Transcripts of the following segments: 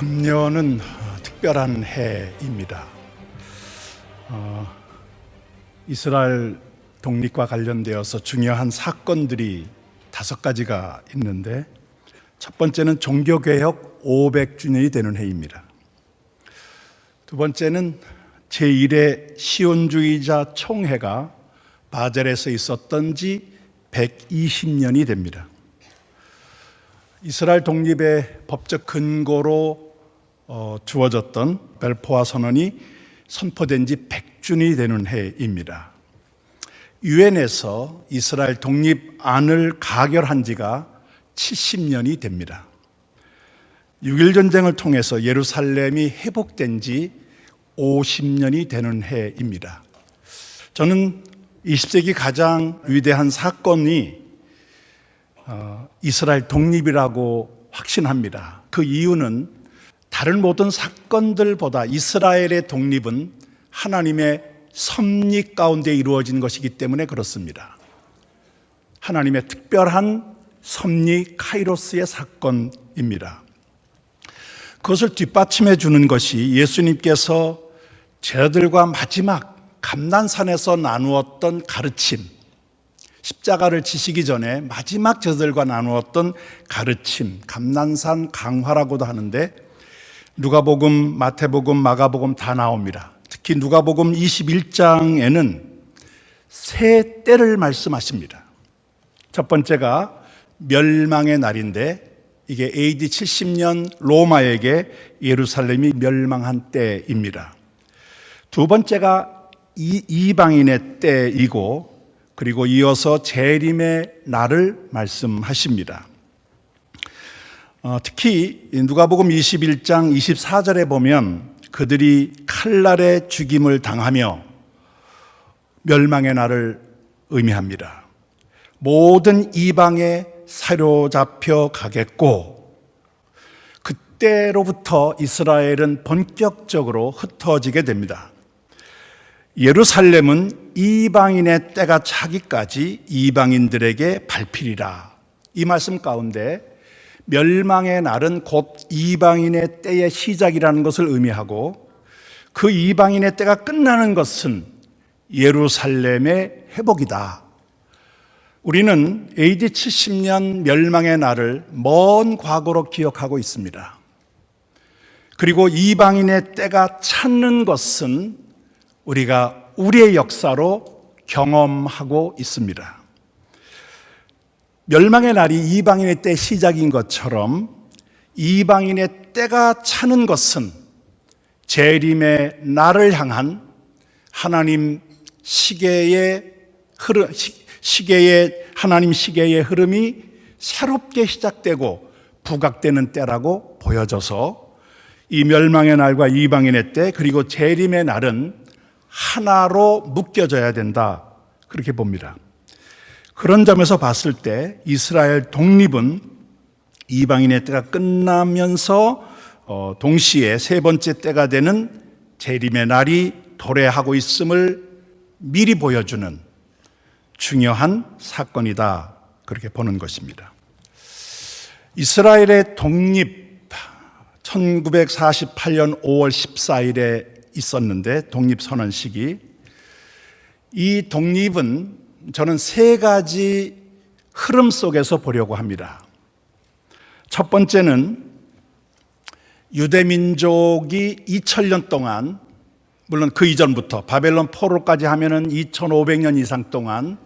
금년은 특별한 해입니다. 이스라엘 독립과 관련되어서 중요한 사건들이 5가지가 있는데, 첫 번째는 종교개혁 500주년이 되는 해입니다. 두 번째는 제1회 시온주의자 총회가 바젤에서 있었던 지 120년이 됩니다. 이스라엘 독립의 법적 근거로 주어졌던 벨포아 선언이 선포된 지 100주년이 되는 해입니다. 유엔에서 이스라엘 독립안을 가결한 지가 70년이 됩니다. 6.1 전쟁을 통해서 예루살렘이 회복된 지 50년이 되는 해입니다. 저는 20세기 가장 위대한 사건이 이스라엘 독립이라고 확신합니다. 그 이유는 다른 모든 사건들보다 이스라엘의 독립은 하나님의 섭리 가운데 이루어진 것이기 때문에 그렇습니다. 하나님의 특별한 섭리 카이로스의 사건입니다. 그것을 뒷받침해 주는 것이 예수님께서 제자들과 마지막 감난산에서 나누었던 가르침, 십자가를 지시기 전에 마지막 제자들과 나누었던 가르침, 감난산 강화라고도 하는데, 누가복음, 마태복음, 마가복음 다 나옵니다. 특히 누가복음 21장에는 세 때를 말씀하십니다. 첫 번째가 멸망의 날인데, 이게 AD 70년 로마에게 예루살렘이 멸망한 때입니다. 두 번째가 이방인의 때이고, 그리고 이어서 재림의 날을 말씀하십니다. 특히 누가복음 21장 24절에 보면 그들이 칼날에 죽임을 당하며 멸망의 날을 의미합니다. 모든 이방에 사로잡혀 가겠고, 그때로부터 이스라엘은 본격적으로 흩어지게 됩니다. 예루살렘은 이방인의 때가 차기까지 이방인들에게 밟히리라. 이 말씀 가운데 멸망의 날은 곧 이방인의 때의 시작이라는 것을 의미하고, 그 이방인의 때가 끝나는 것은 예루살렘의 회복이다. 우리는 AD 70년 멸망의 날을 먼 과거로 기억하고 있습니다. 그리고 이방인의 때가 찼는 것은 우리가 우리의 역사로 경험하고 있습니다. 멸망의 날이 이방인의 때 시작인 것처럼 이방인의 때가 차는 것은 재림의 날을 향한 하나님 시계의 흐름이 새롭게 시작되고 부각되는 때라고 보여져서, 이 멸망의 날과 이방인의 때 그리고 재림의 날은 하나로 묶여져야 된다, 그렇게 봅니다. 그런 점에서 봤을 때 이스라엘 독립은 이방인의 때가 끝나면서 동시에 세 번째 때가 되는 재림의 날이 도래하고 있음을 미리 보여주는 중요한 사건이다, 그렇게 보는 것입니다. 이스라엘의 독립 1948년 5월 14일에 있었는데, 독립선언식이, 이 독립은 저는 3가지 흐름 속에서 보려고 합니다. 첫 번째는 유대민족이 2000년 동안, 물론 그 이전부터 바벨론 포로까지 하면은 2500년 이상 동안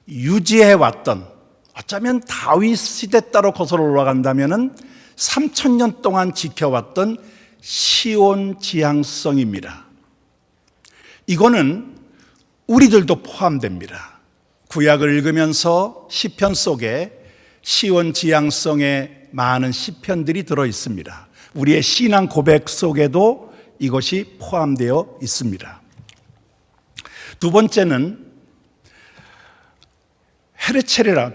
유지해왔던, 어쩌면 다윗 시대 따로 거슬러 올라간다면은 3000년 동안 지켜왔던 시온 지향성입니다. 이거는 우리들도 포함됩니다. 구약을 읽으면서 시편 속에 시온 지향성의 많은 시편들이 들어 있습니다. 우리의 신앙 고백 속에도 이것이 포함되어 있습니다. 두 번째는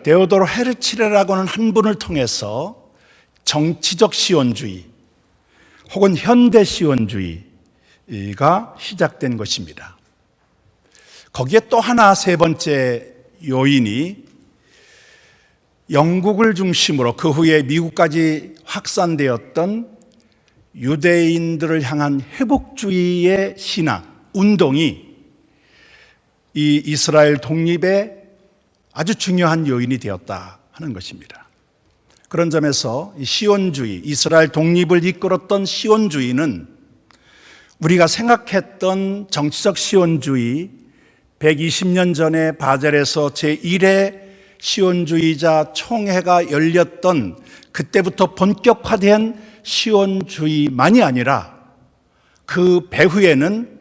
데오도로 헤르치레라고는 한 분을 통해서 정치적 시온주의 혹은 현대 시온주의가 시작된 것입니다. 거기에 또 하나, 세 번째 요인이 영국을 중심으로 그 후에 미국까지 확산되었던 유대인들을 향한 회복주의의 신앙, 운동이 이 이스라엘 독립의 아주 중요한 요인이 되었다 하는 것입니다. 그런 점에서 이 시온주의, 이스라엘 독립을 이끌었던 시온주의는 우리가 생각했던 정치적 시온주의, 120년 전에 바젤에서 제1회 시온주의자 총회가 열렸던 그때부터 본격화된 시온주의만이 아니라 그 배후에는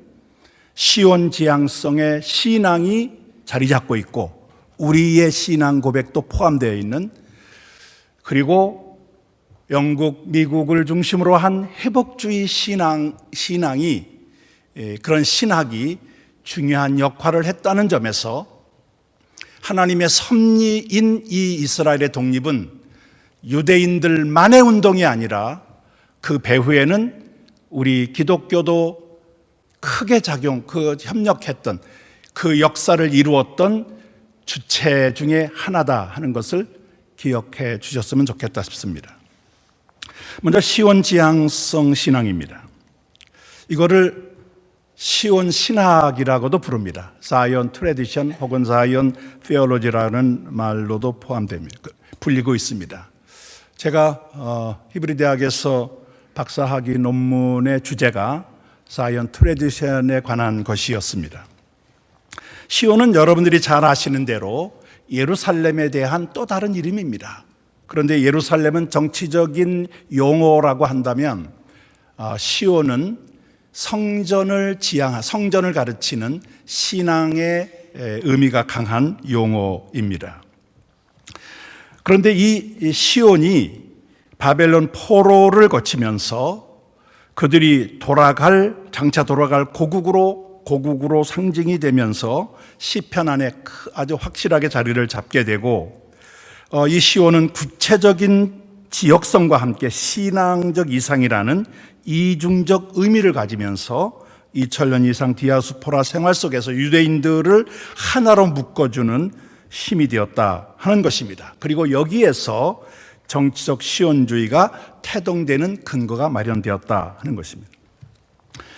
시온 지향성의 신앙이 자리 잡고 있고 우리의 신앙 고백도 포함되어 있는, 그리고 영국, 미국을 중심으로 한 회복주의 신앙이 그런 신학이 중요한 역할을 했다는 점에서 하나님의 섭리인 이 이스라엘의 독립은 유대인들만의 운동이 아니라 그 배후에는 우리 기독교도 크게 협력했던 그 역사를 이루었던 주체 중에 하나다 하는 것을 기억해 주셨으면 좋겠다 싶습니다. 먼저 시온 지향성 신앙입니다. 이거를 시온 신학이라고도 부릅니다. 사이언 트래디션 혹은 사이언 테올로지라는 말로도 포함됩니다. 불리고 있습니다. 제가 히브리 대학에서 박사학위 논문의 주제가 사이언 트래디션에 관한 것이었습니다. 시온은 여러분들이 잘 아시는 대로 예루살렘에 대한 또 다른 이름입니다. 그런데 예루살렘은 정치적인 용어라고 한다면 시온은 성전을 가르치는 신앙의 의미가 강한 용어입니다. 그런데 이 시온이 바벨론 포로를 거치면서 그들이 장차 돌아갈 고국으로 상징이 되면서 시편 안에 아주 확실하게 자리를 잡게 되고, 이 시온은 구체적인 지역성과 함께 신앙적 이상이라는 이중적 의미를 가지면서 2000년 이상 디아스포라 생활 속에서 유대인들을 하나로 묶어주는 힘이 되었다 하는 것입니다. 그리고 여기에서 정치적 시온주의가 태동되는 근거가 마련되었다 하는 것입니다.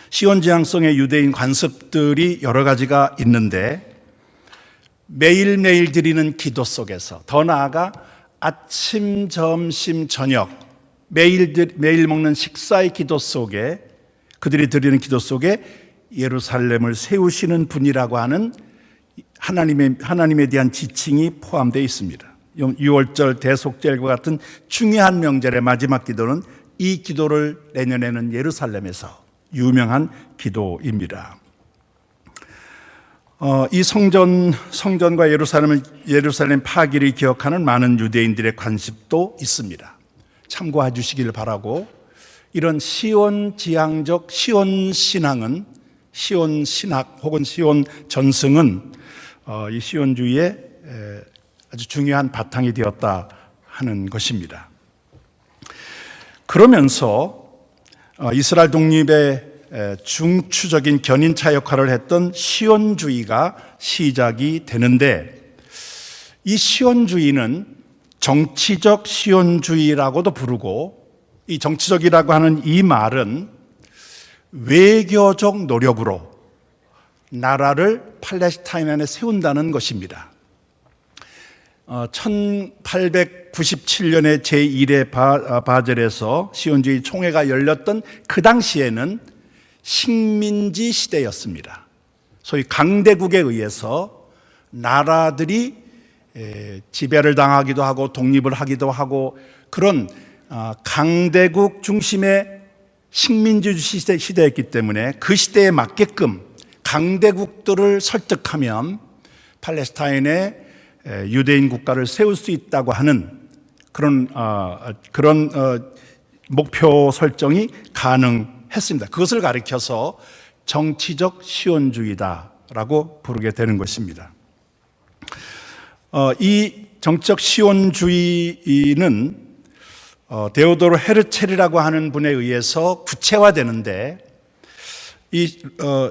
시온 지향성의 유대인 관습들이 여러 가지가 있는데, 매일매일 드리는 기도 속에서, 더 나아가 아침, 점심, 저녁 매일 먹는 식사의 기도 속에, 그들이 드리는 기도 속에 예루살렘을 세우시는 분이라고 하는 하나님에 대한 지칭이 포함되어 있습니다. 6월절 대속절과 같은 중요한 명절의 마지막 기도는 이 기도를 내년에는 예루살렘에서 유명한 기도입니다. 이 성전과 예루살렘 파기를 기억하는 많은 유대인들의 관습도 있습니다. 참고해 주시길 바라고, 이런 시온 지향적 시온 신앙은, 시온 신학 혹은 시온 전승은 이 시온주의의 아주 중요한 바탕이 되었다 하는 것입니다. 그러면서 이스라엘 독립의 중추적인 견인차 역할을 했던 시온주의가 시작이 되는데, 이 시온주의는 정치적 시온주의라고도 부르고, 이 정치적이라고 하는 이 말은 외교적 노력으로 나라를 팔레스타인 안에 세운다는 것입니다. 1897년에 제1회 바젤에서 시온주의 총회가 열렸던 그 당시에는 식민지 시대였습니다. 소위 강대국에 의해서 나라들이 지배를 당하기도 하고 독립을 하기도 하고, 그런 강대국 중심의 식민지 시대였기 때문에 그 시대에 맞게끔 강대국들을 설득하면 팔레스타인에 유대인 국가를 세울 수 있다고 하는 그런 목표 설정이 가능했습니다. 그것을 가리켜서 정치적 시온주의다라고 부르게 되는 것입니다. 이 정치적 시온주의는 데오도르 헤르첼이라고 하는 분에 의해서 구체화되는데, 이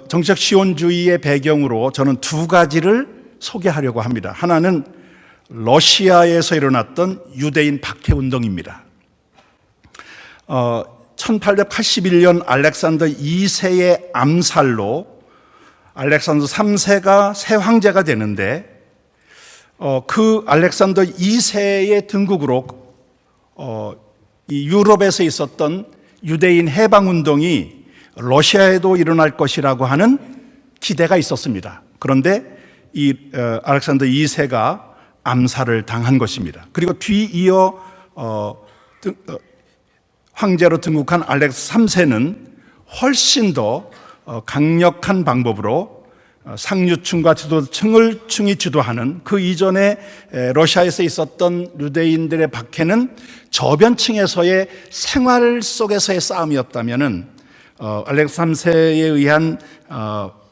정치적 시온주의의 배경으로 저는 두 가지를 소개하려고 합니다. 하나는 러시아에서 일어났던 유대인 박해운동입니다. 1881년 알렉산더 2세의 암살로 알렉산더 3세가 새 황제가 되는데 그 알렉산더 2세의 등극으로 이 유럽에서 있었던 유대인 해방운동이 러시아에도 일어날 것이라고 하는 기대가 있었습니다. 그런데 이 알렉산더 2세가 암살을 당한 것입니다. 그리고 뒤이어 황제로 등극한 알렉산더 3세는 훨씬 더 강력한 방법으로 상류층과 지도층을 주도하는 그 이전에 러시아에서 있었던 유대인들의 박해는 저변층에서의 생활 속에서의 싸움이었다면은 알렉산더 3세에 의한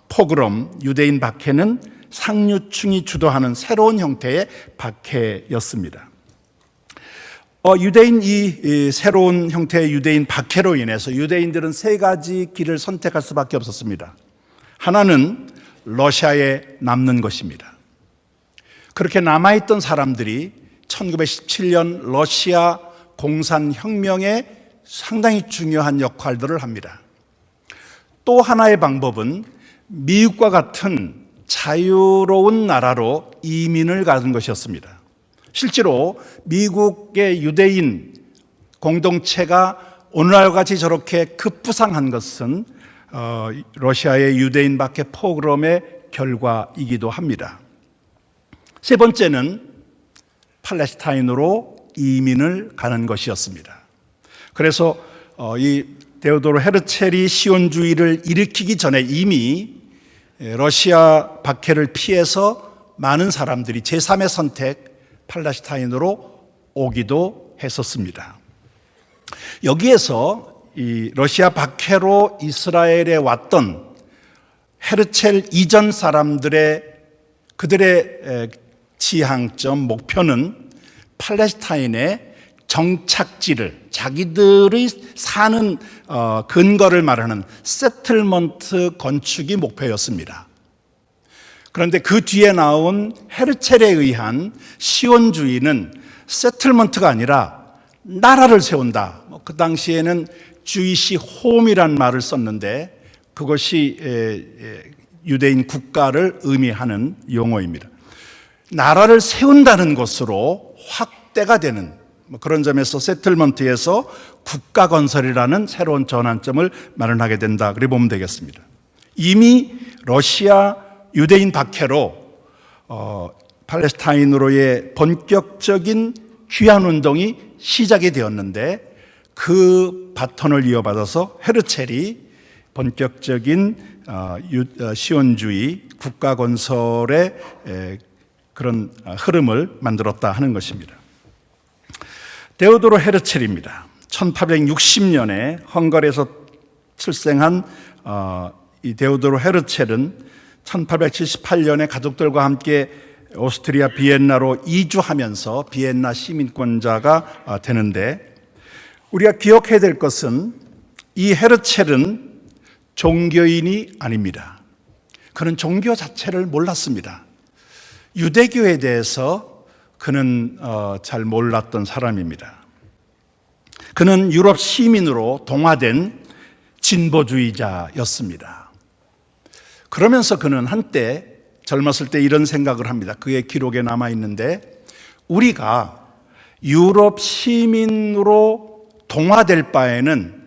포그롬, 유대인 박해는 상류층이 주도하는 새로운 형태의 박해였습니다. 유대인 이 새로운 형태의 유대인 박해로 인해서 유대인들은 세 가지 길을 선택할 수밖에 없었습니다. 하나는 러시아에 남는 것입니다. 그렇게 남아있던 사람들이 1917년 러시아 공산혁명에 상당히 중요한 역할들을 합니다. 또 하나의 방법은 미국과 같은 자유로운 나라로 이민을 가는 것이었습니다. 실제로 미국의 유대인 공동체가 오늘날과 같이 저렇게 급부상한 것은 러시아의 유대인 박해 포그롬의 결과이기도 합니다. 세 번째는 팔레스타인으로 이민을 가는 것이었습니다. 그래서 이 데오도르 헤르첼이 시온주의를 일으키기 전에 이미 러시아 박해를 피해서 많은 사람들이 제3의 선택 팔레스타인으로 오기도 했었습니다. 여기에서 이 러시아 박해로 이스라엘에 왔던 헤르첼 이전 사람들의 그들의 지향점 목표는 팔레스타인의 정착지를 자기들이 사는 근거를 말하는 세틀먼트 건축이 목표였습니다. 그런데 그 뒤에 나온 헤르첼에 의한 시온주의는 세틀먼트가 아니라 나라를 세운다. 그 당시에는 주이시 홈이란 말을 썼는데 그것이 유대인 국가를 의미하는 용어입니다. 나라를 세운다는 것으로 확대가 되는 그런 점에서 세틀먼트에서 국가 건설이라는 새로운 전환점을 마련하게 된다. 그렇게 보면 되겠습니다. 이미 러시아 유대인 박해로 팔레스타인으로의 본격적인 귀환 운동이 시작이 되었는데 그 바톤을 이어받아서 헤르첼이 본격적인 시온주의 국가 건설의 그런 흐름을 만들었다 하는 것입니다. 데오도르 헤르첼입니다. 1860년에 헝가리에서 출생한 이 데오도르 헤르첼은 1878년에 가족들과 함께 오스트리아 비엔나로 이주하면서 비엔나 시민권자가 되는데 우리가 기억해야 될 것은 이 헤르첼은 종교인이 아닙니다. 그는 종교 자체를 몰랐습니다. 유대교에 대해서 그는 잘 몰랐던 사람입니다. 그는 유럽 시민으로 동화된 진보주의자였습니다. 그러면서 그는 한때 젊었을 때 이런 생각을 합니다. 그의 기록에 남아 있는데 우리가 유럽 시민으로 동화될 바에는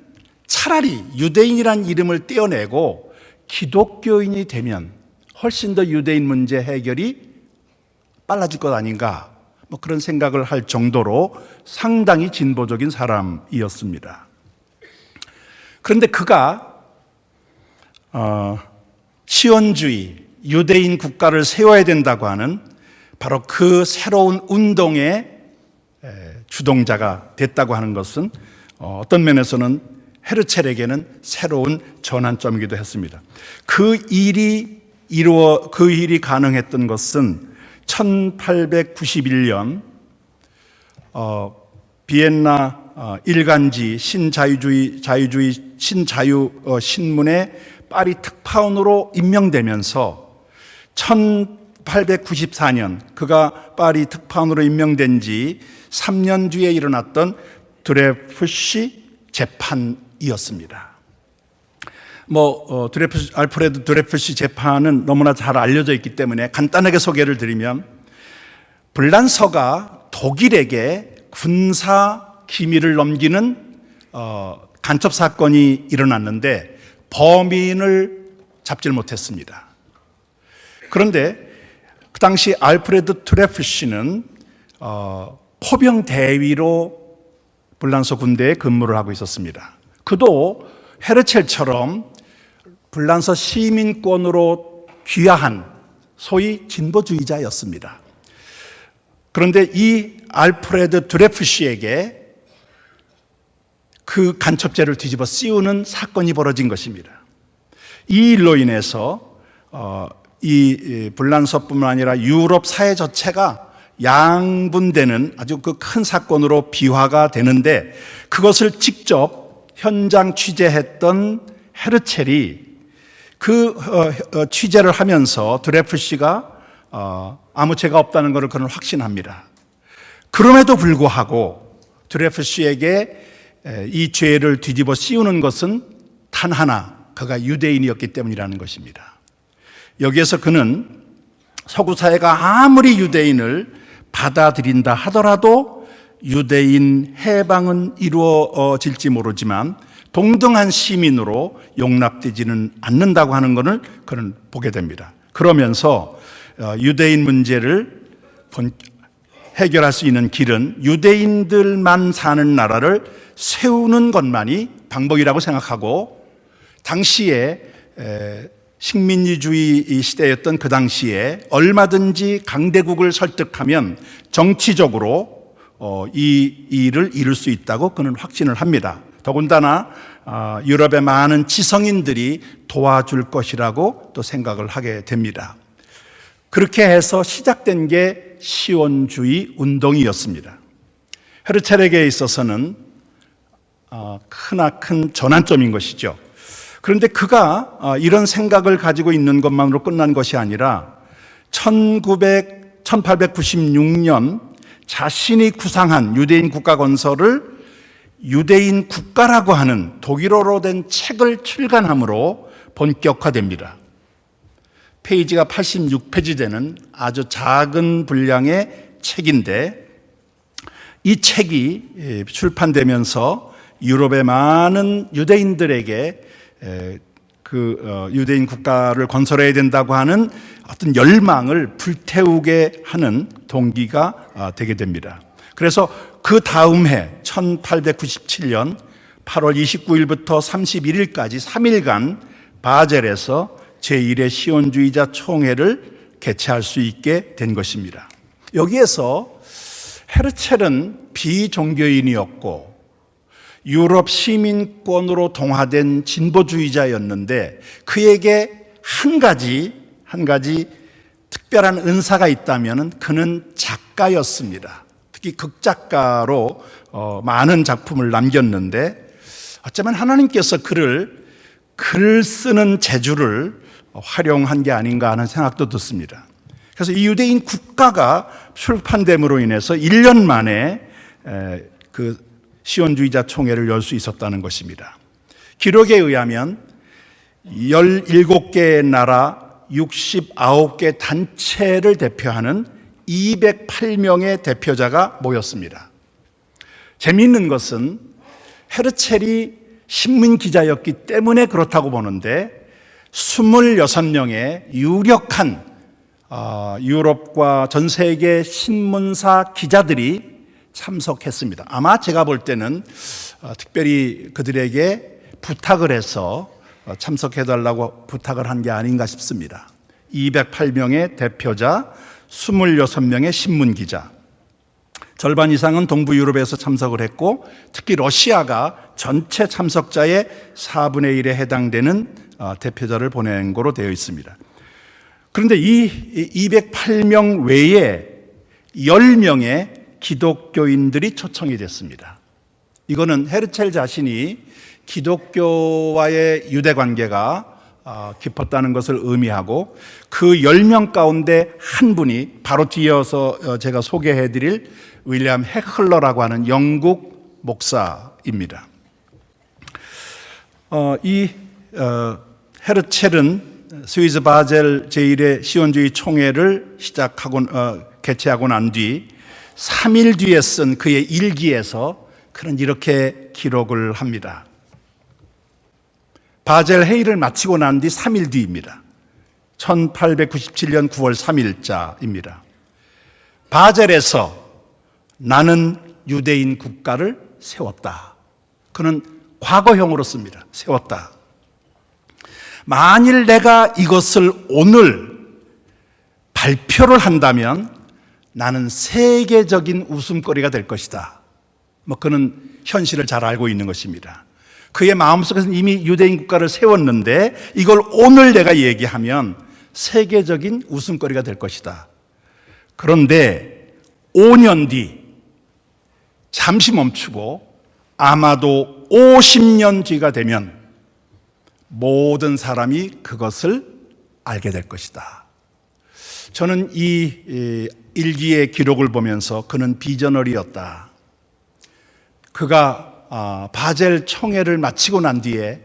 차라리 유대인이란 이름을 떼어내고 기독교인이 되면 훨씬 더 유대인 문제 해결이 빨라질 것 아닌가 그런 생각을 할 정도로 상당히 진보적인 사람이었습니다. 그런데 그가 시온주의 유대인 국가를 세워야 된다고 하는 바로 그 새로운 운동의 주동자가 됐다고 하는 것은 어떤 면에서는 헤르첼에게는 새로운 전환점이기도 했습니다. 그 일이 가능했던 것은 1891년 비엔나 일간지 신자유 신문의 파리 특파원으로 임명되면서 1894년 그가 파리 특파원으로 임명된 지 3년 뒤에 일어났던 드레푸시 재판이 사건이었습니다. 알프레드 드레푸시 재판은 너무나 잘 알려져 있기 때문에 간단하게 소개를 드리면, 불란서가 독일에게 군사 기밀을 넘기는 간첩 사건이 일어났는데 범인을 잡질 못했습니다. 그런데 그 당시 알프레드 드레푸시는 포병 대위로 불란서 군대에 근무를 하고 있었습니다. 그도 헤르첼처럼 불란서 시민권으로 귀화한 소위 진보주의자였습니다. 그런데 이 알프레드 드레푸시에게 그 간첩죄를 뒤집어 씌우는 사건이 벌어진 것입니다. 이 일로 인해서 이 불란서뿐만 아니라 유럽 사회 전체가 양분되는 아주 그 큰 사건으로 비화가 되는데, 그것을 직접 현장 취재했던 헤르첼이 그 취재를 하면서 드레푸시가 아무 죄가 없다는 것을 그는 확신합니다. 그럼에도 불구하고 드레푸시에게 이 죄를 뒤집어 씌우는 것은 단 하나, 그가 유대인이었기 때문이라는 것입니다. 여기에서 그는 서구 사회가 아무리 유대인을 받아들인다 하더라도 유대인 해방은 이루어질지 모르지만 동등한 시민으로 용납되지는 않는다고 하는 것을 그는 보게 됩니다. 그러면서 유대인 문제를 해결할 수 있는 길은 유대인들만 사는 나라를 세우는 것만이 방법이라고 생각하고, 당시에 식민지주의 시대였던 그 당시에 얼마든지 강대국을 설득하면 정치적으로 이 일을 이룰 수 있다고 그는 확신을 합니다. 더군다나 유럽의 많은 지성인들이 도와줄 것이라고 또 생각을 하게 됩니다. 그렇게 해서 시작된 게 시온주의 운동이었습니다. 헤르첼에게 있어서는 크나큰 전환점인 것이죠. 그런데 그가 이런 생각을 가지고 있는 것만으로 끝난 것이 아니라 1896년 자신이 구상한 유대인 국가 건설을 유대인 국가라고 하는 독일어로 된 책을 출간함으로 본격화됩니다. 페이지가 86페이지 되는 아주 작은 분량의 책인데, 이 책이 출판되면서 유럽의 많은 유대인들에게 유대인 국가를 건설해야 된다고 하는 어떤 열망을 불태우게 하는 동기가 되게 됩니다. 그래서 그 다음 해 1897년 8월 29일부터 31일까지 3일간 바젤에서 제1회 시온주의자 총회를 개최할 수 있게 된 것입니다. 여기에서 헤르첼은 비종교인이었고 유럽 시민권으로 동화된 진보주의자였는데, 그에게 한 가지 특별한 은사가 있다면 그는 작가였습니다. 특히 극작가로 많은 작품을 남겼는데, 어쩌면 하나님께서 그를 글 쓰는 재주를 활용한 게 아닌가 하는 생각도 듣습니다. 그래서 이 유대인 국가가 출판됨으로 인해서 1년 만에 그 시온주의자 총회를 열 수 있었다는 것입니다. 기록에 의하면 17개의 나라 69개 단체를 대표하는 208명의 대표자가 모였습니다. 재미있는 것은 헤르첼이 신문기자였기 때문에 그렇다고 보는데, 26명의 유력한 유럽과 전 세계 신문사 기자들이 참석했습니다. 아마 제가 볼 때는 특별히 그들에게 부탁을 해서 참석해달라고 부탁을 한 게 아닌가 싶습니다. 208명의 대표자, 26명의 신문기자, 절반 이상은 동부 유럽에서 참석을 했고, 특히 러시아가 전체 참석자의 4분의 1에 해당되는 대표자를 보낸 거로 되어 있습니다. 그런데 이 208명 외에 10명의 기독교인들이 초청이 됐습니다. 이거는 헤르첼 자신이 기독교와의 유대 관계가 깊었다는 것을 의미하고, 그 10명 가운데 한 분이 바로 뒤이어서 제가 소개해드릴 윌리엄 헤클러라고 하는 영국 목사입니다. 이 헤르첼은 스위스 바젤 제1회 시온주의 총회를 개최하고 난 뒤 3일 뒤에 쓴 그의 일기에서 그는 이렇게 기록을 합니다. 바젤 회의를 마치고 난 뒤 3일 뒤입니다. 1897년 9월 3일자입니다. 바젤에서 나는 유대인 국가를 세웠다. 그는 과거형으로 씁니다. 세웠다. 만일 내가 이것을 오늘 발표를 한다면 나는 세계적인 웃음거리가 될 것이다. 그는 현실을 잘 알고 있는 것입니다. 그의 마음속에서는 이미 유대인 국가를 세웠는데 이걸 오늘 내가 얘기하면 세계적인 웃음거리가 될 것이다. 그런데 5년 뒤 잠시 멈추고 아마도 50년 뒤가 되면 모든 사람이 그것을 알게 될 것이다. 저는 이 일기의 기록을 보면서 그는 비저너리였다. 그가 바젤 총회를 마치고 난 뒤에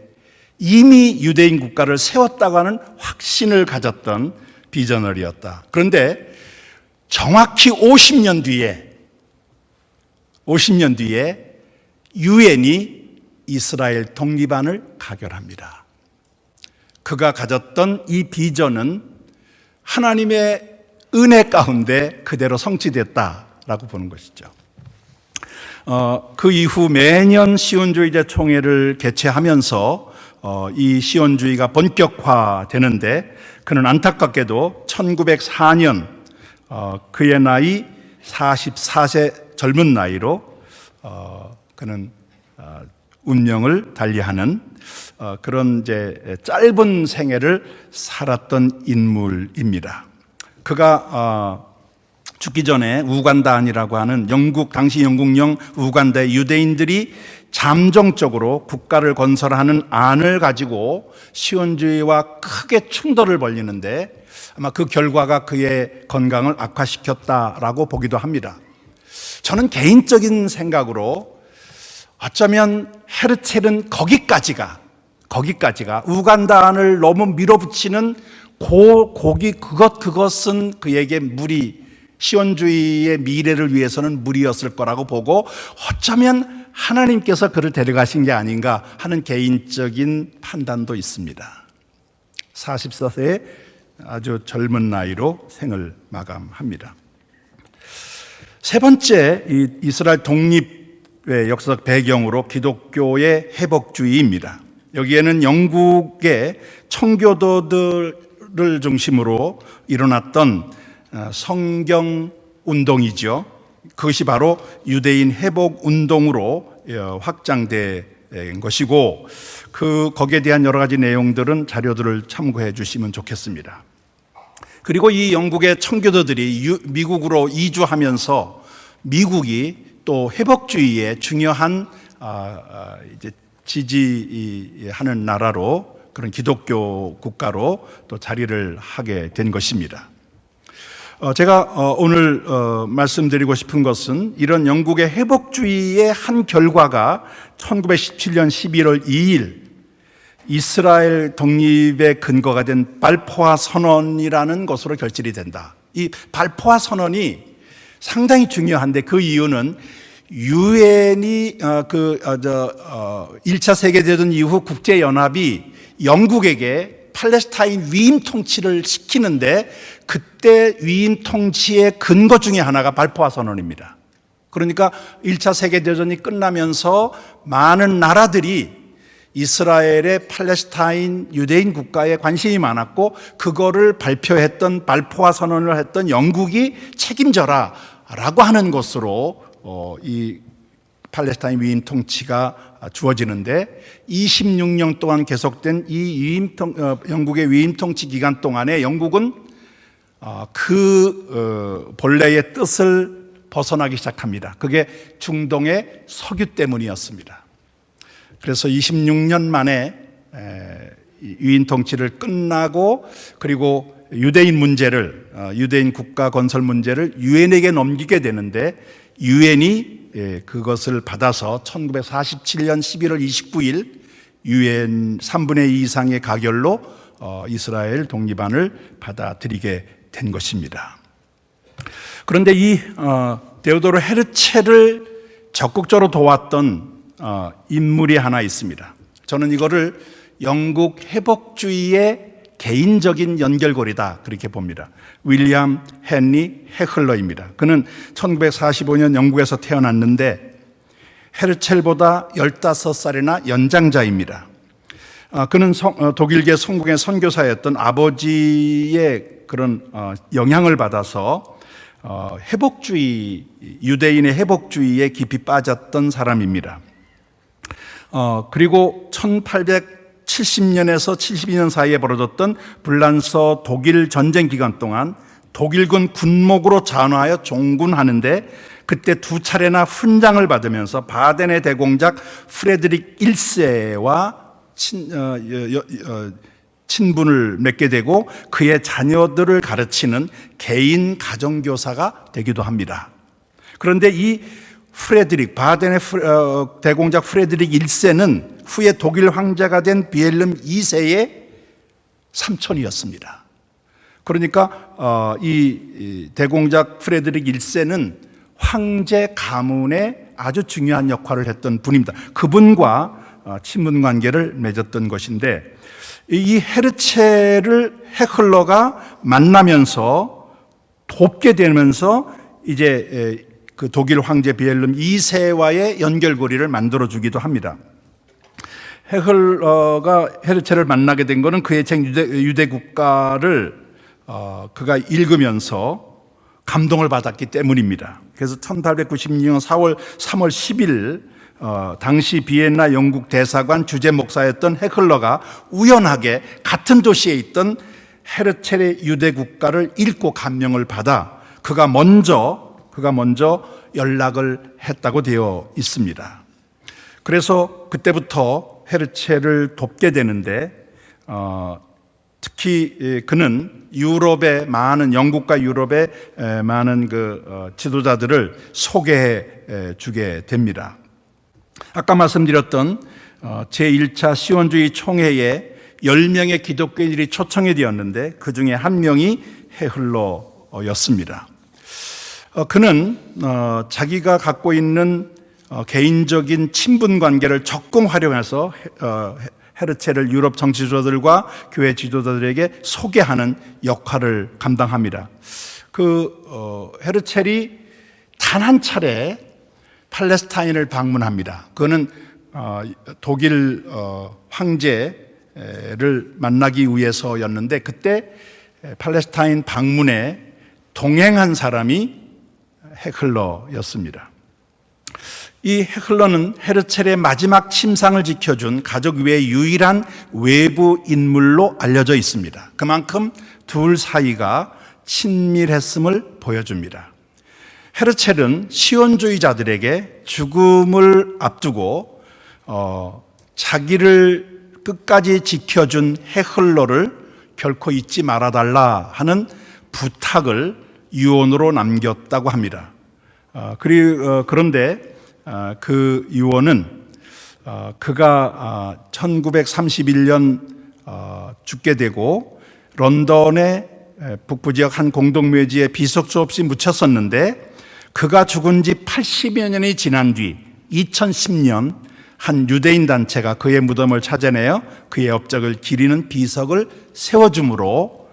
이미 유대인 국가를 세웠다고 하는 확신을 가졌던 비저너리였다. 그런데 정확히 50년 뒤에 유엔이 이스라엘 독립안을 가결합니다. 그가 가졌던 이 비전은 하나님의 은혜 가운데 그대로 성취됐다라고 보는 것이죠. 그 이후 매년 시온주의제 총회를 개최하면서 이 시온주의가 본격화되는데 그는 안타깝게도 1904년 그의 나이 44세 젊은 나이로 그는 운명을 달리하는 그런 이제 짧은 생애를 살았던 인물입니다. 그가 죽기 전에 우간다안이라고 하는 당시 영국령 우간다의 유대인들이 잠정적으로 국가를 건설하는 안을 가지고 시온주의와 크게 충돌을 벌이는데 아마 그 결과가 그의 건강을 악화시켰다라고 보기도 합니다. 저는 개인적인 생각으로 어쩌면 헤르첼은 거기까지가 우간다안을 너무 밀어붙이는 그것은 그에게 시온주의의 미래를 위해서는 무리였을 거라고 보고 어쩌면 하나님께서 그를 데려가신 게 아닌가 하는 개인적인 판단도 있습니다. 44세의 아주 젊은 나이로 생을 마감합니다. 세 번째, 이스라엘 독립의 역사적 배경으로 기독교의 회복주의입니다. 여기에는 영국의 청교도들을 중심으로 일어났던 성경 운동이죠. 그것이 바로 유대인 회복 운동으로 확장된 것이고 거기에 대한 여러 가지 내용들은 자료들을 참고해 주시면 좋겠습니다. 그리고 이 영국의 청교도들이 미국으로 이주하면서 미국이 또 회복주의의 중요한 이제 지지하는 나라로 그런 기독교 국가로 또 자리를 하게 된 것입니다. 제가 오늘 말씀드리고 싶은 것은 이런 영국의 회복주의의 한 결과가 1917년 11월 2일 이스라엘 독립의 근거가 된 발포화 선언이라는 것으로 결실이 된다. 이 발포화 선언이 상당히 중요한데 그 이유는 유엔이 1차 세계대전 이후 국제연합이 영국에게 팔레스타인 위임 통치를 시키는데 그때 위임 통치의 근거 중에 하나가 발포화 선언입니다. 그러니까 1차 세계대전이 끝나면서 많은 나라들이 이스라엘의 팔레스타인 유대인 국가에 관심이 많았고 그거를 발표했던 발포화 선언을 했던 영국이 책임져라 라고 하는 것으로 이 팔레스타인 위임 통치가 주어지는데 26년 동안 계속된 이 영국의 위임 통치 기간 동안에 영국은 본래의 뜻을 벗어나기 시작합니다. 그게 중동의 석유 때문이었습니다. 그래서 26년 만에 위임 통치를 끝나고 그리고 유대인 국가 건설 문제를 유엔에게 넘기게 되는데 유엔이 그것을 받아서 1947년 11월 29일 유엔 3분의 2 이상의 가결로 이스라엘 독립안을 받아들이게 된 것입니다. 그런데 이 데오도르 헤르첼을 적극적으로 도왔던 인물이 하나 있습니다. 저는 이거를 영국 회복주의의 개인적인 연결고리다 그렇게 봅니다. 윌리엄 헨리 헤클러입니다. 그는 1945년 영국에서 태어났는데 헤르첼보다 15살이나 연장자입니다. 그는 독일계 성공의 선교사였던 아버지의 그런 영향을 받아서 회복주의, 유대인의 회복주의에 깊이 빠졌던 사람입니다. 그리고 1870년에서 72년 사이에 벌어졌던 불란서 독일 전쟁 기간 동안 독일군 군목으로 잔화하여 종군하는데 그때 두 차례나 훈장을 받으면서 바덴의 대공작 프레드릭 1세와 친분을 맺게 되고 그의 자녀들을 가르치는 개인 가정교사가 되기도 합니다. 그런데 이 바덴의 대공작 프레드릭 1세는 후에 독일 황제가 된 비엘름 2세의 삼촌이었습니다. 그러니까 이 대공작 프레드릭 1세는 황제 가문에 아주 중요한 역할을 했던 분입니다. 그분과 친분 관계를 맺었던 것인데 이 헤르첼을 헤클러가 만나면서 돕게 되면서 이제 그 독일 황제 비엘름 2세와의 연결고리를 만들어주기도 합니다. 헤클러가 헤르첼을 만나게 된 것은 그의 책 유대 국가를 그가 읽으면서 감동을 받았기 때문입니다. 그래서 1896년 3월 10일 당시 비엔나 영국 대사관 주재 목사였던 헤클러가 우연하게 같은 도시에 있던 헤르첼의 유대 국가를 읽고 감명을 받아 그가 먼저 연락을 했다고 되어 있습니다. 그래서 그때부터 헤르첼을 돕게 되는데 특히 그는 유럽의 많은 영국과 유럽의 많은 그 지도자들을 소개해 주게 됩니다. 아까 말씀드렸던 제1차 시온주의 총회에 10명의 기독교인들이 초청이 되었는데 그 중에 한 명이 헤클러였습니다. 그는 자기가 갖고 있는 개인적인 친분 관계를 적극 활용해서 헤르첼을 유럽 정치 지도자들과 교회 지도자들에게 소개하는 역할을 감당합니다. 헤르첼이 단 한 차례 팔레스타인을 방문합니다. 그는 독일 황제를 만나기 위해서였는데 그때 팔레스타인 방문에 동행한 사람이 헤클러였습니다. 이 헤클러는 헤르첼의 마지막 침상을 지켜준 가족 외의 유일한 외부 인물로 알려져 있습니다. 그만큼 둘 사이가 친밀했음을 보여줍니다. 헤르첼은 시온주의자들에게 죽음을 앞두고 자기를 끝까지 지켜준 헤클러를 결코 잊지 말아달라 하는 부탁을 유언으로 남겼다고 합니다. 그런데 그 유언은 그가 1931년 죽게 되고 런던의 북부 지역 한 공동묘지에 비석수 없이 묻혔었는데 그가 죽은 지 80여 년이 지난 뒤 2010년 한 유대인 단체가 그의 무덤을 찾아내어 그의 업적을 기리는 비석을 세워줌으로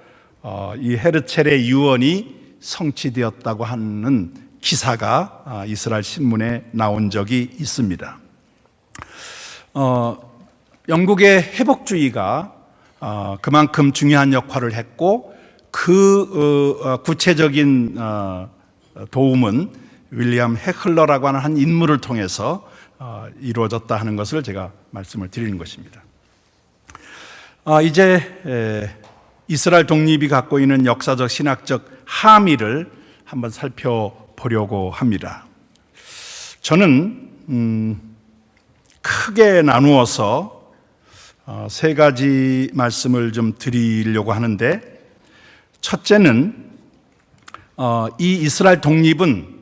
이 헤르첼의 유언이 성취되었다고 하는 기사가 이스라엘 신문에 나온 적이 있습니다. 영국의 회복주의가 그만큼 중요한 역할을 했고 그 구체적인 도움은 윌리엄 헤클러라고 하는 한 인물을 통해서 이루어졌다 하는 것을 제가 말씀을 드리는 것입니다. 이제 이스라엘 독립이 갖고 있는 역사적 신학적 함의를 한번 살펴보려고 합니다. 저는 크게 나누어서 세 가지 말씀을 좀 드리려고 하는데, 첫째는 이 이스라엘 독립은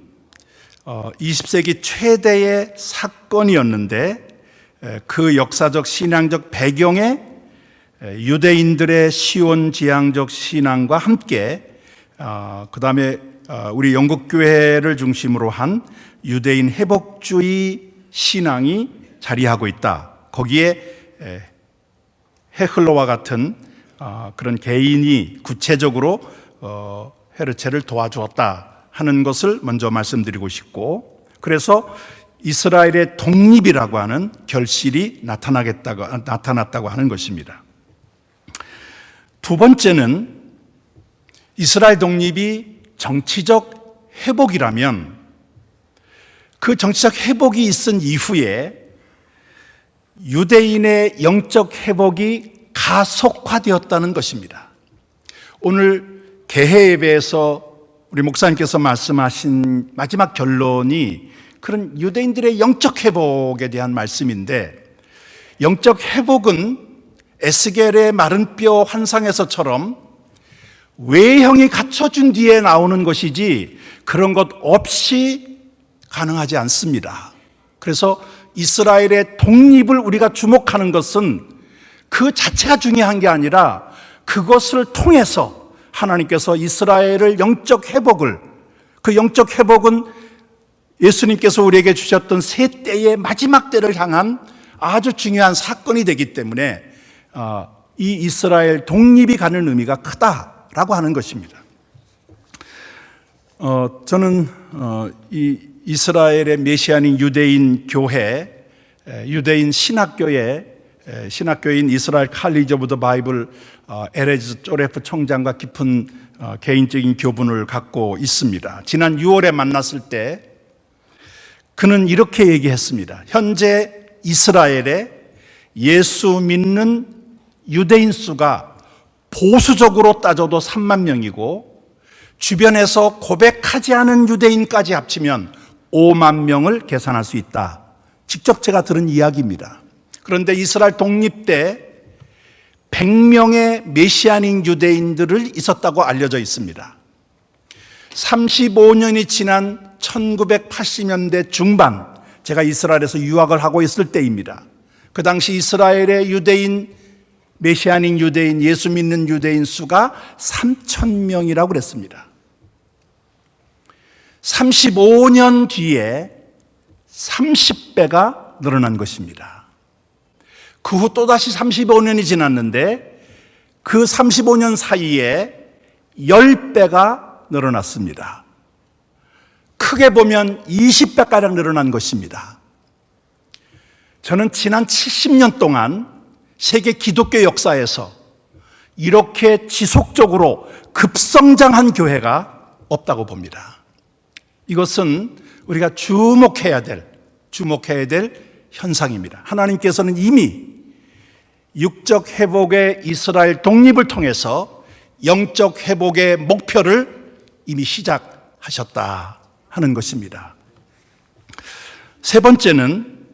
20세기 최대의 사건이었는데 그 역사적 신앙적 배경에 유대인들의 시온지향적 신앙과 함께 그 다음에 우리 영국교회를 중심으로 한 유대인 회복주의 신앙이 자리하고 있다. 거기에 헤클러와 같은 그런 개인이 구체적으로 헤르체를 도와주었다 하는 것을 먼저 말씀드리고 싶고, 그래서 이스라엘의 독립이라고 하는 결실이 나타났다고 하는 것입니다. 두 번째는 이스라엘 독립이 정치적 회복이라면 그 정치적 회복이 있은 이후에 유대인의 영적 회복이 가속화되었다는 것입니다. 오늘 개회 예배에서 우리 목사님께서 말씀하신 마지막 결론이 그런 유대인들의 영적 회복에 대한 말씀인데, 영적 회복은 에스겔의 마른 뼈 환상에서처럼 외형이 갖춰준 뒤에 나오는 것이지 그런 것 없이 가능하지 않습니다. 그래서 이스라엘의 독립을 우리가 주목하는 것은 그 자체가 중요한 게 아니라 그것을 통해서 하나님께서 이스라엘을 영적 회복을, 그 영적 회복은 예수님께서 우리에게 주셨던 세 때의 마지막 때를 향한 아주 중요한 사건이 되기 때문에 이 이스라엘 독립이 가는 의미가 크다라고 하는 것입니다. 저는 이 이스라엘의 메시아닌 유대인 교회, 유대인 신학교인 이스라엘 칼리지 오브 더 바이블 에레즈 쪼레프 총장과 깊은 개인적인 교분을 갖고 있습니다. 지난 6월에 만났을 때 그는 이렇게 얘기했습니다. 현재 이스라엘에 예수 믿는 유대인 수가 보수적으로 따져도 3만 명이고 주변에서 고백하지 않은 유대인까지 합치면 5만 명을 계산할 수 있다. 직접 제가 들은 이야기입니다. 그런데 이스라엘 독립 때 100명의 메시아닌 유대인들을 있었다고 알려져 있습니다. 35년이 지난 1980년대 중반, 제가 이스라엘에서 유학을 하고 있을 때입니다. 그 당시 이스라엘의 유대인, 메시아닌 유대인, 예수 믿는 유대인 수가 3,000명이라고 그랬습니다. 35년 뒤에 30배가 늘어난 것입니다. 그 후 또다시 35년이 지났는데 그 35년 사이에 10배가 늘어났습니다. 크게 보면 20배가량 늘어난 것입니다. 저는 지난 70년 동안 세계 기독교 역사에서 이렇게 지속적으로 급성장한 교회가 없다고 봅니다. 이것은 우리가 주목해야 될 현상입니다. 하나님께서는 이미 육적 회복의 이스라엘 독립을 통해서 영적 회복의 목표를 이미 시작하셨다 하는 것입니다. 세 번째는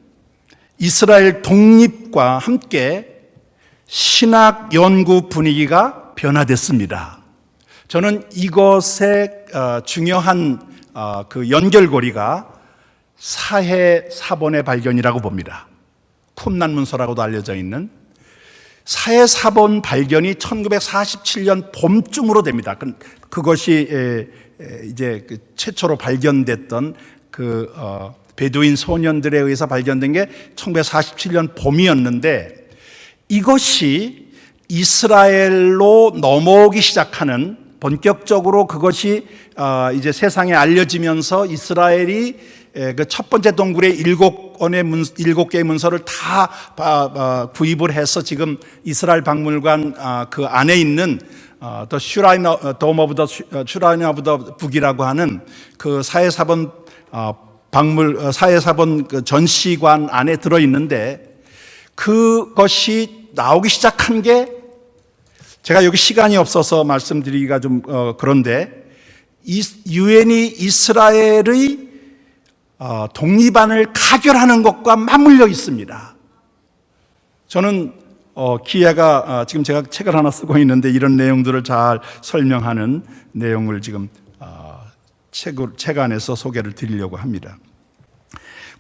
이스라엘 독립과 함께 신학 연구 분위기가 변화됐습니다. 저는 이것의 중요한 그 연결고리가 사해 사본의 발견이라고 봅니다. 쿰난 문서라고도 알려져 있는 사해 사본 발견이 1947년 봄쯤으로 됩니다. 그것이 이제 최초로 발견됐던 그 베두인 소년들에 의해서 발견된 게 1947년 봄이었는데, 이것이 이스라엘로 넘어오기 시작하는, 본격적으로 그것이 이제 세상에 알려지면서 이스라엘이 그 첫 번째 동굴의 7개의 문서를 다 구입을 해서 지금 이스라엘 박물관 그 안에 있는 더 슈라인 오브 더 북이라고 하는 그 사해사본 사해사본 그 전시관 안에 들어 있는데, 그것이 나오기 시작한 게, 제가 여기 시간이 없어서 말씀드리기가 좀 그런데, 유엔이 이스라엘의 독립안을 가결하는 것과 맞물려 있습니다. 저는 기회가 지금 제가 책을 하나 쓰고 있는데 이런 내용들을 잘 설명하는 내용을 지금 책 안에서 소개를 드리려고 합니다.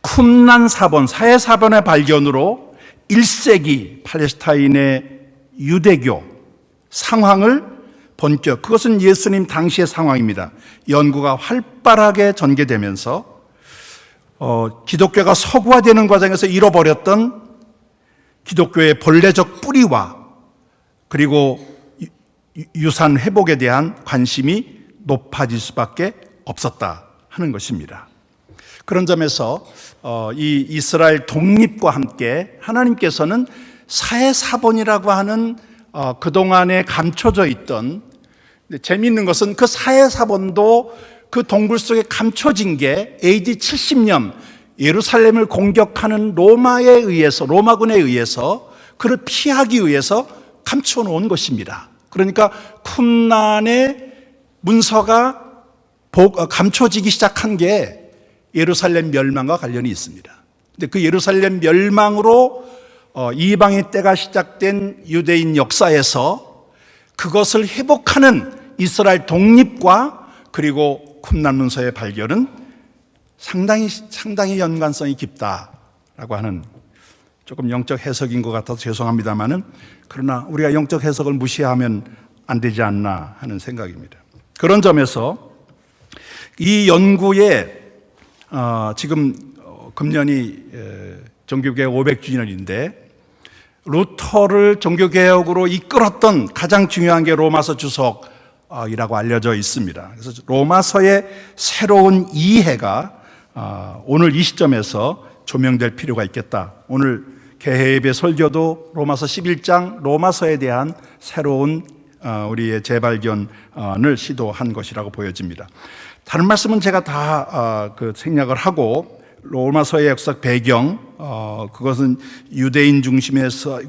쿰난 사본, 사해 사본의 발견으로 1세기 팔레스타인의 유대교 상황을 본격, 그것은 예수님 당시의 상황입니다. 연구가 활발하게 전개되면서 기독교가 서구화되는 과정에서 잃어버렸던 기독교의 본래적 뿌리와 그리고 유산 회복에 대한 관심이 높아질 수밖에 없었다 하는 것입니다. 그런 점에서 이 이스라엘 독립과 함께 하나님께서는 사해사본이라고 하는 그동안에 감춰져 있던, 재미있는 것은 그 사해사본도 그 동굴 속에 감춰진 게 AD 70년 예루살렘을 공격하는 로마군에 의해서 그를 피하기 위해서 감춰 놓은 것입니다. 그러니까 쿰난의 문서가 감춰지기 시작한 게 예루살렘 멸망과 관련이 있습니다. 근데 그 예루살렘 멸망으로 이방의 때가 시작된 유대인 역사에서 그것을 회복하는 이스라엘 독립과 그리고 쿰난 문서의 발견은 상당히 연관성이 깊다라고 하는, 조금 영적 해석인 것 같아서 죄송합니다만은, 그러나 우리가 영적 해석을 무시하면 안 되지 않나 하는 생각입니다. 그런 점에서 이 연구에 지금 금년이 종교개혁 500주년인데 루터를 종교개혁으로 이끌었던 가장 중요한 게 로마서 주석이라고 알려져 있습니다. 그래서 로마서의 새로운 이해가 오늘 이 시점에서 조명될 필요가 있겠다. 오늘 개회예배 설교도 로마서 11장 로마서에 대한 새로운 우리의 재발견을 시도한 것이라고 보여집니다. 다른 말씀은 제가 다 생략을 하고, 로마서의 역사적 배경, 그것은 유대인 중심에서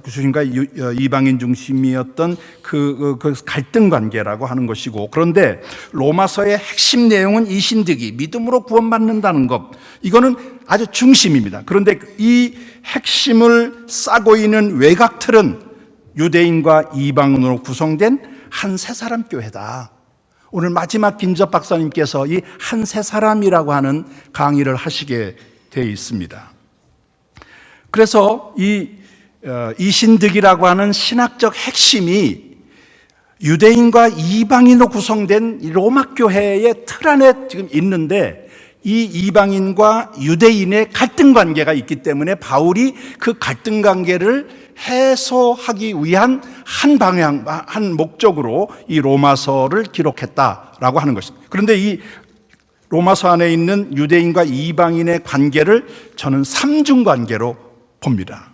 이방인 중심이었던 그 갈등 관계라고 하는 것이고, 그런데 로마서의 핵심 내용은 이신득이 믿음으로 구원받는다는 것, 이거는 아주 중심입니다. 그런데 이 핵심을 싸고 있는 외곽틀은 유대인과 이방인으로 구성된 한 세 사람 교회다. 오늘 마지막 김접 박사님께서 이 한 세 사람이라고 하는 강의를 하시게 되어 있습니다. 그래서 이 이신득이라고 하는 신학적 핵심이 유대인과 이방인으로 구성된 로마 교회의 틀 안에 지금 있는데, 이 이방인과 유대인의 갈등 관계가 있기 때문에 바울이 그 갈등 관계를 해소하기 위한 한 방향, 한 목적으로 이 로마서를 기록했다라고 하는 것입니다. 그런데 이 로마서 안에 있는 유대인과 이방인의 관계를 저는 삼중 관계로 봅니다.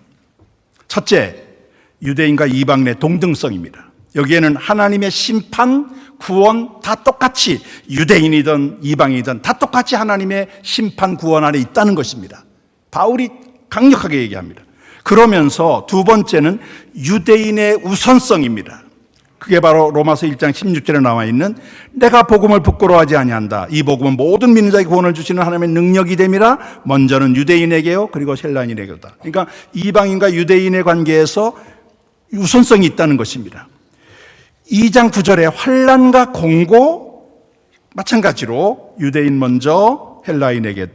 첫째, 유대인과 이방인의 동등성입니다. 여기에는 하나님의 심판, 구원 다 똑같이, 유대인이든 이방인이든 다 똑같이 하나님의 심판, 구원 안에 있다는 것입니다. 바울이 강력하게 얘기합니다. 그러면서 두 번째는 유대인의 우선성입니다. 그게 바로 로마서 1장 16절에 나와 있는 내가 복음을 부끄러워하지 아니한다. 이 복음은 모든 믿는 자에게 구원을 주시는 하나님의 능력이 됨이라. 먼저는 유대인에게요, 그리고 헬라인에게다. 그러니까 이방인과 유대인의 관계에서 우선성이 있다는 것입니다. 2장 9절에 환난과 공고, 마찬가지로 유대인 먼저, 헬라인에게,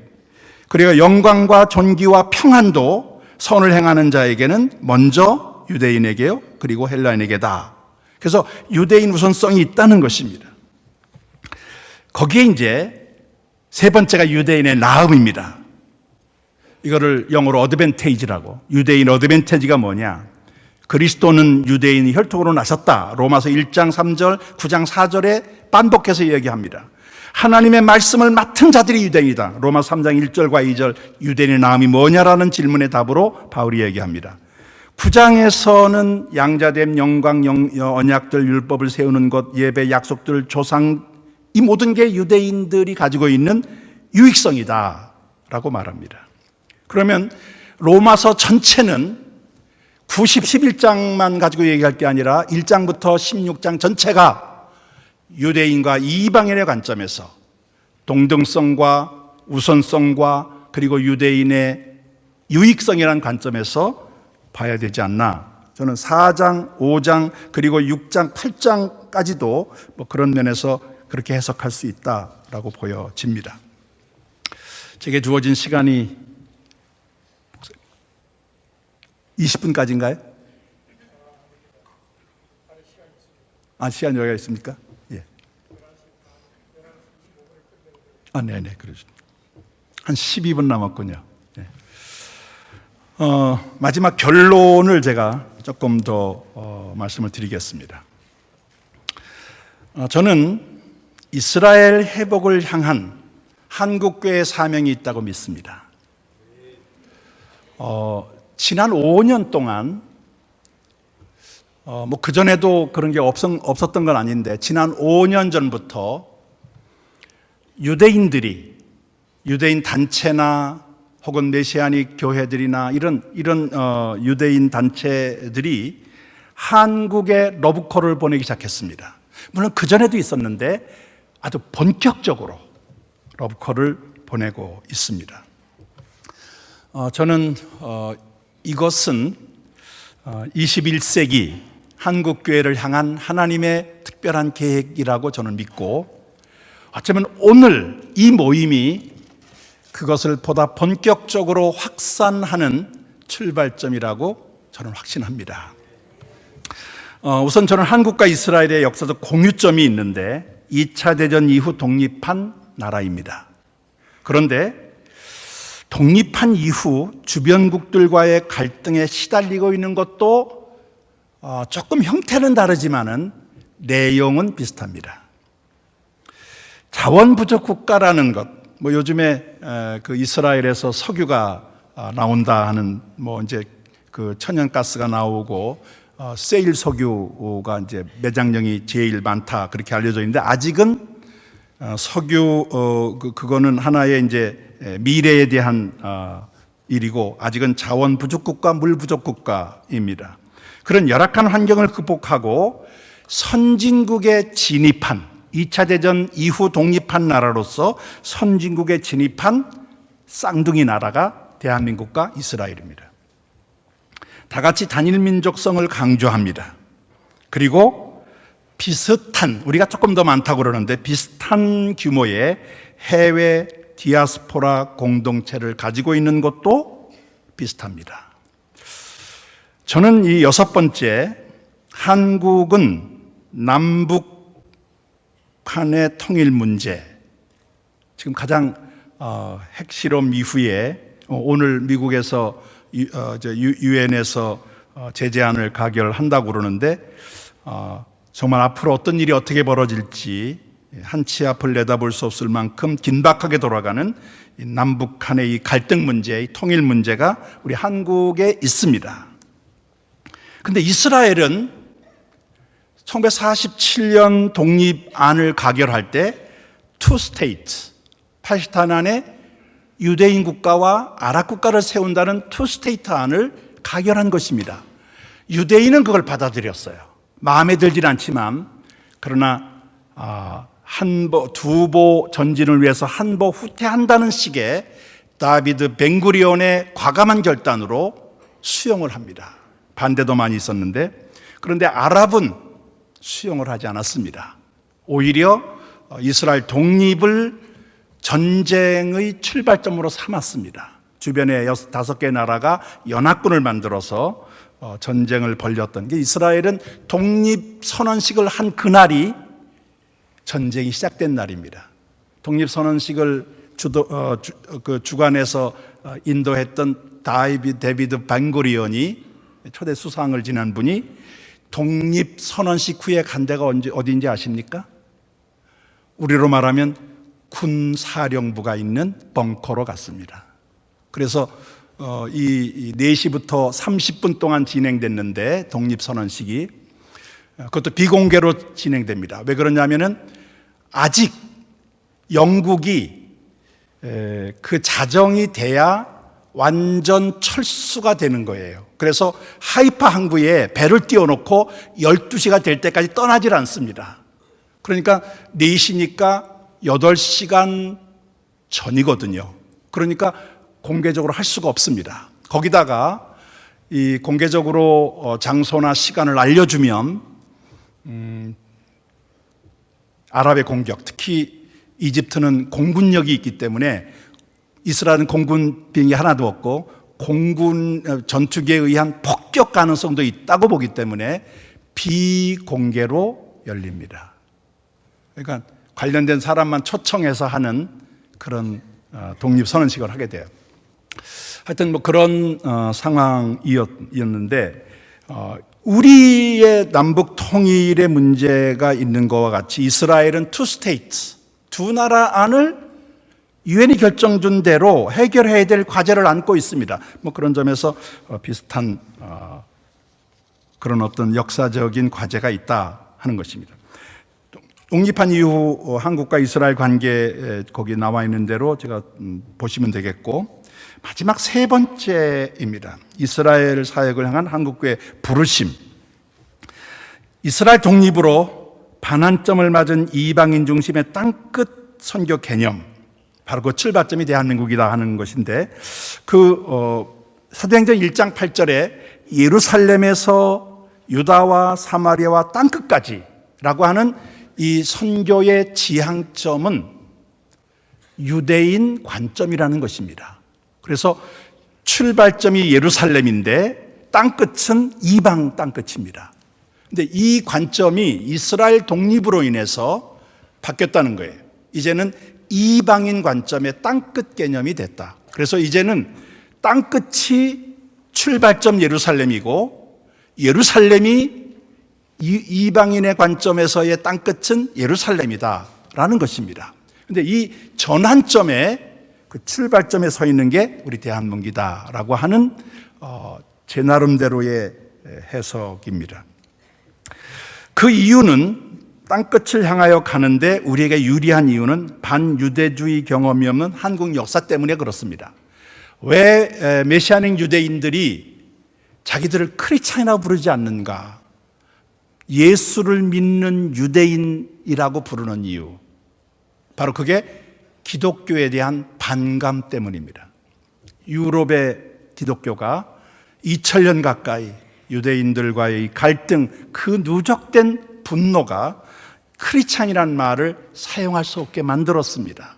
그리고 영광과 존귀와 평안도 선을 행하는 자에게는 먼저 유대인에게요, 그리고 헬라인에게다. 그래서 유대인 우선성이 있다는 것입니다. 거기에 이제 세 번째가 유대인의 나음입니다. 이거를 영어로 어드밴테이지라고. 유대인 어드밴테이지가 뭐냐? 그리스도는 유대인이 혈통으로 나셨다. 로마서 1장 3절, 9장 4절에 반복해서 이야기합니다. 하나님의 말씀을 맡은 자들이 유대인이다. 로마서 3장 1절과 2절, 유대인의 나음이 뭐냐라는 질문의 답으로 바울이 얘기합니다. 9장에서는 양자됨, 영광, 언약들, 율법을 세우는 것, 예배, 약속들, 조상, 이 모든 게 유대인들이 가지고 있는 유익성이다 라고 말합니다. 그러면 로마서 전체는 90, 11장만 가지고 얘기할 게 아니라 1장부터 16장 전체가 유대인과 이방인의 관점에서 동등성과 우선성과 그리고 유대인의 유익성이라는 관점에서 봐야 되지 않나. 저는 4장, 5장, 그리고 6장, 8장까지도 뭐 그런 면에서 그렇게 해석할 수 있다라고 보여집니다. 제게 주어진 시간이 20분까지인가요? 시간 여유가 있습니까? 예. 네네, 그러죠. 한 12분 남았군요. 예. 마지막 결론을 제가 조금 더 말씀을 드리겠습니다. 저는 이스라엘 회복을 향한 한국교회의 사명이 있다고 믿습니다. 지난 5년 동안 뭐 그전에도 그런 게 없었던 건 아닌데 지난 5년 전부터 유대인 단체나 혹은 메시아닉 교회들이나 이런 유대인 단체들이 한국에 러브콜을 보내기 시작했습니다. 물론 그전에도 있었는데 아주 본격적으로 러브콜을 보내고 있습니다. 저는 이것은 21세기 한국교회를 향한 하나님의 특별한 계획이라고 저는 믿고, 어쩌면 오늘 이 모임이 그것을 보다 본격적으로 확산하는 출발점이라고 저는 확신합니다. 우선 저는 한국과 이스라엘의 역사적 공유점이 있는데 2차 대전 이후 독립한 나라입니다. 그런데 독립한 이후 주변국들과의 갈등에 시달리고 있는 것도 조금 형태는 다르지만은 내용은 비슷합니다. 자원 부족 국가라는 것, 뭐 요즘에 그 이스라엘에서 석유가 나온다 하는 뭐 이제 그 천연가스가 나오고 세일 석유가 이제 매장량이 제일 많다 그렇게 알려져 있는데, 아직은 석유 그거는 하나의 이제 미래에 대한 일이고, 아직은 자원 부족 국가, 물 부족 국가입니다. 그런 열악한 환경을 극복하고 선진국에 진입한 2차 대전 이후 독립한 나라로서 선진국에 진입한 쌍둥이 나라가 대한민국과 이스라엘입니다. 다 같이 단일 민족성을 강조합니다. 그리고 비슷한, 우리가 조금 더 많다고 그러는데 비슷한 규모의 해외 디아스포라 공동체를 가지고 있는 것도 비슷합니다. 저는 이 6번째, 한국은 남북 간의 통일 문제, 지금 가장 핵실험 이후에 오늘 미국에서 유엔에서 제재안을 가결한다고 그러는데, 정말 앞으로 어떤 일이 어떻게 벌어질지 한치 앞을 내다볼 수 없을 만큼 긴박하게 돌아가는 남북 간의 이 갈등 문제, 이 통일 문제가 우리 한국에 있습니다. 그런데 이스라엘은 1947년 독립안을 가결할 때 투 스테이트, 팔레스타인 안에 유대인 국가와 아랍 국가를 세운다는 투 스테이트 안을 가결한 것입니다. 유대인은 그걸 받아들였어요. 마음에 들진 않지만, 그러나 두보 전진을 위해서 한보 후퇴한다는 식의 다비드 벤구리온의 과감한 결단으로 수용을 합니다. 반대도 많이 있었는데, 그런데 아랍은 수용을 하지 않았습니다. 오히려 이스라엘 독립을 전쟁의 출발점으로 삼았습니다. 주변에 5개 나라가 연합군을 만들어서 전쟁을 벌였던 게, 이스라엘은 독립선언식을 한 그날이 전쟁이 시작된 날입니다. 독립선언식을 주관해서 인도했던 데비드 벤구리온이, 초대 수상을 지낸 분이 독립선언식 후에 간 데가 어디인지 아십니까? 우리로 말하면 군사령부가 있는 벙커로 갔습니다. 그래서 이 4시부터 30분 동안 진행됐는데, 독립선언식이 그것도 비공개로 진행됩니다. 왜 그러냐면은 아직 영국이 그 자정이 돼야 완전 철수가 되는 거예요. 그래서 하이파 항구에 배를 띄워놓고 12시가 될 때까지 떠나질 않습니다. 그러니까 4시니까 8시간 전이거든요. 그러니까 공개적으로 할 수가 없습니다. 거기다가 이 공개적으로 장소나 시간을 알려주면 아랍의 공격, 특히 이집트는 공군력이 있기 때문에, 이스라엘은 공군 비행기 하나도 없고 공군 전투기에 의한 폭격 가능성도 있다고 보기 때문에 비공개로 열립니다. 그러니까 관련된 사람만 초청해서 하는 그런 독립선언식을 하게 돼요. 하여튼 뭐 그런 상황이었는데 우리의 남북 통일의 문제가 있는 것과 같이 이스라엘은 two states, 두 나라 안을 유엔이 결정준 대로 해결해야 될 과제를 안고 있습니다. 뭐 그런 점에서 비슷한 그런 어떤 역사적인 과제가 있다 하는 것입니다. 독립한 이후 한국과 이스라엘 관계 거기 나와 있는 대로 제가 보시면 되겠고, 마지막 세 번째입니다. 이스라엘 사역을 향한 한국교회의 부르심. 이스라엘 독립으로 반환점을 맞은 이방인 중심의 땅끝 선교 개념, 바로 그 출발점이 대한민국이다 하는 것인데, 사도행전 1장 8절에 예루살렘에서 유다와 사마리아와 땅끝까지 라고 하는 이 선교의 지향점은 유대인 관점이라는 것입니다. 그래서 출발점이 예루살렘인데 땅끝은 이방 땅끝입니다. 근데 이 관점이 이스라엘 독립으로 인해서 바뀌었다는 거예요. 이제는 이방인 관점의 땅끝 개념이 됐다. 그래서 이제는 땅끝이 출발점 예루살렘이고 예루살렘이 이방인의 관점에서의 땅끝은 예루살렘이다라는 것입니다. 그런데 이 전환점에 그 출발점에 서 있는 게 우리 대한민국이다라고 하는 제 나름대로의 해석입니다. 그 이유는 땅끝을 향하여 가는데 우리에게 유리한 이유는 반유대주의 경험이 없는 한국 역사 때문에 그렇습니다. 왜 메시아닉 유대인들이 자기들을 크리스찬이라고 부르지 않는가? 예수를 믿는 유대인이라고 부르는 이유, 바로 그게 기독교에 대한 반감 때문입니다. 유럽의 기독교가 2000년 가까이 유대인들과의 갈등, 그 누적된 분노가 크리스찬이라는 말을 사용할 수 없게 만들었습니다.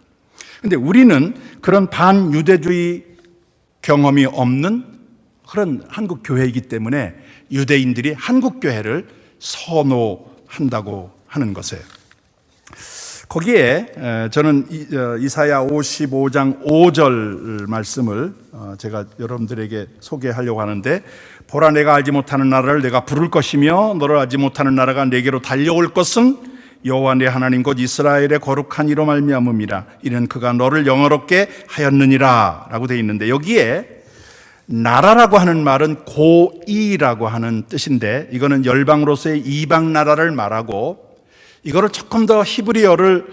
그런데 우리는 그런 반유대주의 경험이 없는 그런 한국 교회이기 때문에 유대인들이 한국 교회를 선호한다고 하는 것이에요. 거기에 저는 이사야 55장 5절 말씀을 제가 여러분들에게 소개하려고 하는데, 보라 내가 알지 못하는 나라를 내가 부를 것이며 너를 알지 못하는 나라가 내게로 달려올 것은 여호와 내 하나님 곧 이스라엘의 거룩한 이로 말미암음이라. 이는 그가 너를 영화롭게 하였느니라 라고 되어 있는데, 여기에 나라라고 하는 말은 고이라고 하는 뜻인데, 이거는 열방으로서의 이방 나라를 말하고, 이거를 조금 더 히브리어를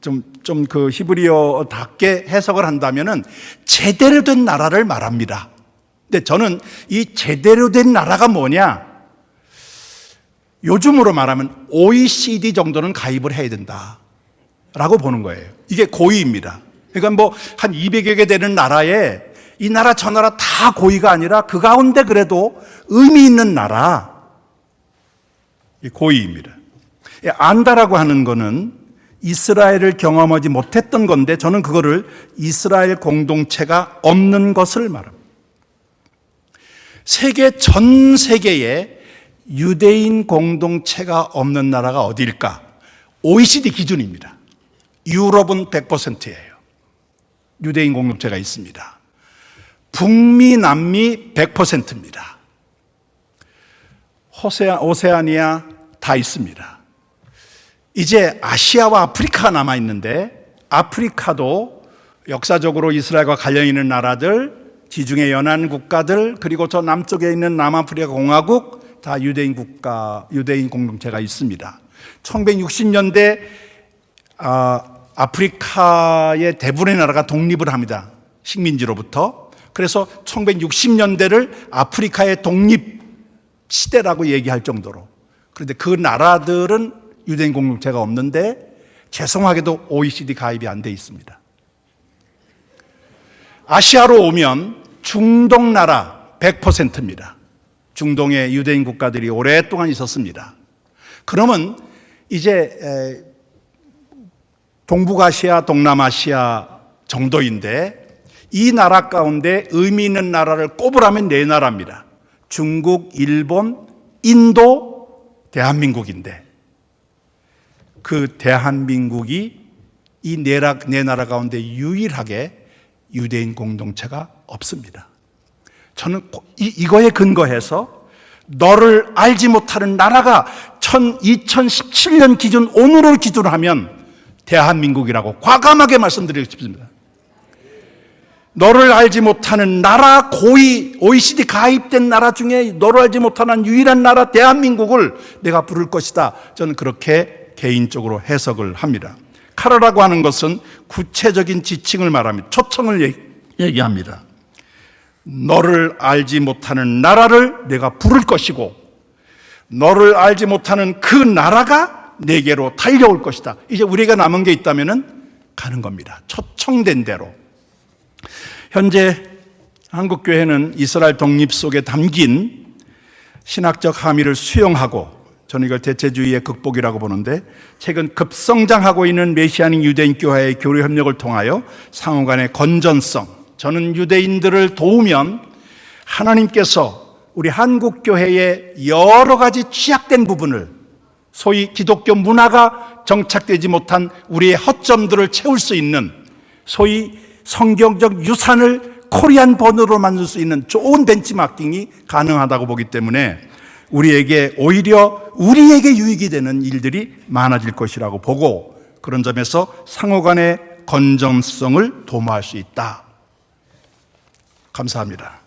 좀 그 히브리어답게 해석을 한다면은 제대로 된 나라를 말합니다. 근데 저는 이 제대로 된 나라가 뭐냐? 요즘으로 말하면 OECD 정도는 가입을 해야 된다라고 보는 거예요. 이게 고의입니다. 그러니까 뭐 한 200여 개 되는 나라에 이 나라 저 나라 다 고의가 아니라 그 가운데 그래도 의미 있는 나라, 이 고의입니다. 안다라고 하는 거는 이스라엘을 경험하지 못했던 건데, 저는 그거를 이스라엘 공동체가 없는 것을 말합니다. 전 세계에 유대인 공동체가 없는 나라가 어디일까? OECD 기준입니다. 유럽은 100%예요. 유대인 공동체가 있습니다. 북미, 남미 100%입니다. 오세아니아 다 있습니다. 이제 아시아와 아프리카가 남아있는데, 아프리카도 역사적으로 이스라엘과 관련 있는 나라들, 지중해 연안 국가들, 그리고 저 남쪽에 있는 남아프리카 공화국, 다 유대인 국가, 유대인 공동체가 있습니다. 1960년대 아프리카의 대부분의 나라가 독립을 합니다. 식민지로부터. 그래서 1960년대를 아프리카의 독립 시대라고 얘기할 정도로. 그런데 그 나라들은 유대인 공동체가 없는데 죄송하게도 OECD 가입이 안 돼 있습니다. 아시아로 오면 중동 나라 100%입니다. 중동의 유대인 국가들이 오랫동안 있었습니다. 그러면 이제 동북아시아, 동남아시아 정도인데, 이 나라 가운데 의미 있는 나라를 꼽으라면 네 나라입니다. 중국, 일본, 인도, 대한민국인데 그 대한민국이 이 네 나라 가운데 유일하게 유대인 공동체가 없습니다. 저는 이거에 근거해서 너를 알지 못하는 나라가 2017년 기준 오늘을 기준으로 하면 대한민국이라고 과감하게 말씀드리고 싶습니다. 너를 알지 못하는 나라, 고위 OECD 가입된 나라 중에 너를 알지 못하는 유일한 나라 대한민국을 내가 부를 것이다. 저는 그렇게 개인적으로 해석을 합니다. 카라라고 하는 것은 구체적인 지칭을 말합니다. 초청을 얘기합니다. 너를 알지 못하는 나라를 내가 부를 것이고 너를 알지 못하는 그 나라가 내게로 달려올 것이다. 이제 우리가 남은 게 있다면 가는 겁니다. 초청된 대로. 현재 한국교회는 이스라엘 독립 속에 담긴 신학적 함의를 수용하고 저는 이걸 대체주의의 극복이라고 보는데 최근 급성장하고 있는 메시아닉 유대인 교회의 교류 협력을 통하여 상호 간의 건전성, 저는 유대인들을 도우면 하나님께서 우리 한국교회의 여러 가지 취약된 부분을 소위 기독교 문화가 정착되지 못한 우리의 허점들을 채울 수 있는 소위 성경적 유산을 코리안 번호로 만들 수 있는 좋은 벤치마킹이 가능하다고 보기 때문에 우리에게 오히려 우리에게 유익이 되는 일들이 많아질 것이라고 보고 그런 점에서 상호 간의 건전성을 도모할 수 있다. 감사합니다.